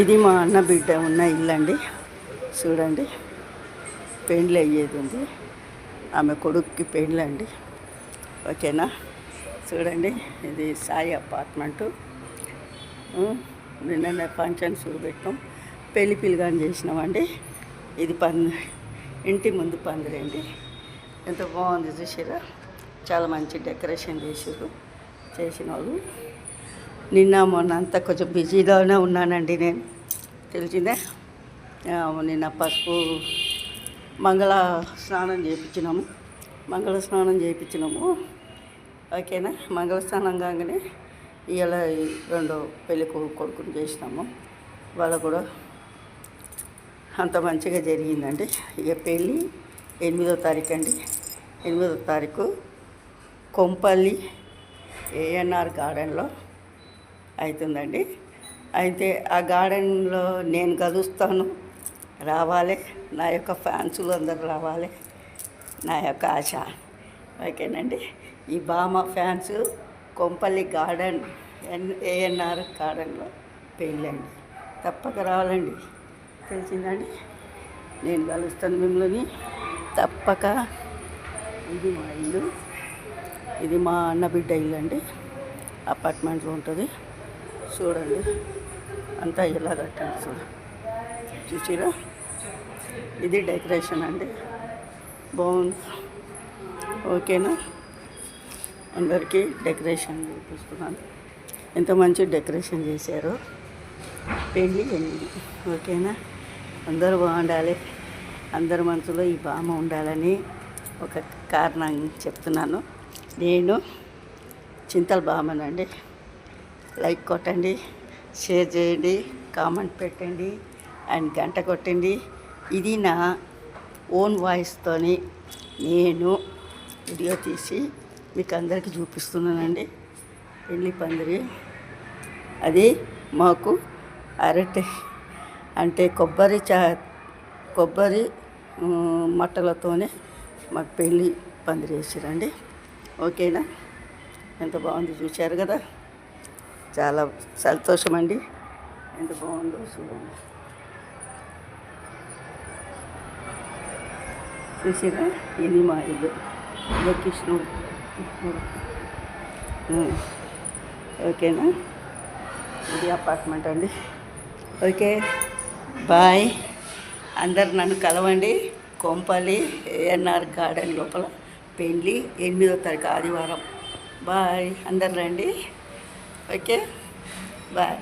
ఇది మా అన్న బిడ్డ ఉన్న ఇల్లు అండి. చూడండి, పెండ్లి అయ్యేది ఉంది. ఆమె కొడుక్కి పెండ్లి అండి. ఓకేనా, చూడండి, ఇది సాయి అపార్ట్మెంటు. నిన్న ఫంక్షన్ చూపెట్టాం, పెళ్లి పిల్లగాని చేసినామండి. ఇది ఇంటి ముందు పందిరండి. ఎంత బాగుంది చూసారా, చాలా మంచి డెకరేషన్ చేసిన వాళ్ళు. నిన్న మొన్న అంతా కొంచెం బిజీగానే ఉన్నానండి నేను, తెలిసిందే. నిన్న పసుపు మంగళ స్నానం చేయించినాము. ఓకేనా, మంగళ స్నానం కాగానే ఇవాళ రెండో పెళ్ళి కొడుకుని చేసినాము. వాళ్ళు కూడా అంత మంచిగా జరిగిందండి. ఇక పెళ్ళి 8వ తారీఖు అండి. 8వ తారీఖు కొంపల్లి ఏఎన్ఆర్ గార్డెన్లో అవుతుందండి. అయితే ఆ గార్డెన్లో నేను కలుస్తాను, రావాలి. నా యొక్క ఫ్యాన్సులు అందరు రావాలి, నా యొక్క ఆశ. ఓకేనండి, ఈ బామ ఫ్యాన్స్ కొంపల్లి గార్డెన్ ఏఎన్ఆర్ గార్డెన్లో పెళ్ళండి. తప్పక రావాలండి, తెలిసిందండి. నేను కలుస్తాను మిమ్మల్ని తప్పక. ఇది మా ఇల్లు, ఇది మా అన్న బిడ్డ ఇల్లు అండి. అపార్ట్మెంట్లో ఉంటుంది. చూడండి, అంతా ఇలా కట్టండి. చూసిరా, ఇది డెకరేషన్ అండి. బాగుంది. ఓకేనా, అందరికీ డెకరేషన్ చూపిస్తున్నాను. ఎంత మంచి డెకరేషన్ చేశారో. పెళ్ళి 8. ఓకేనా, అందరూ బాగుండాలి, అందరి మనసులో ఈ బామ ఉండాలని ఒక కారణం చెప్తున్నాను. నేను చింతల బామనండి. లైక్ కొట్టండి, షేర్ చేయండి, కామెంట్ పెట్టండి అండ్ గంట కొట్టండి. ఇది నా ఓన్ వాయిస్తోని నేను వీడియో తీసి మీకు అందరికీ చూపిస్తున్నానండి. పెళ్ళి పందిరి అది మాకు అరటి అంటే కొబ్బరి మట్టలతోనే మాకు పెళ్ళి పందిరి వేసిరండి. ఓకేనా, ఎంత బాగుంది చూశారు కదా, చాలా సంతోషం అండి. ఎంత బాగుందో చూడండి. చూసిరా, ఇది మా ఇల్లు. కృష్ణుడు. ఓకేనా, ఇది అపార్ట్మెంట్ అండి. Okay, bye. అందరు నన్ను కలవండి. కొంపల్లి ఏఎన్ఆర్ గార్డెన్ లోపల పెళ్ళి 8వ తారీఖు ఆదివారం. బాయ్, అందరు రండి. Okay, bye.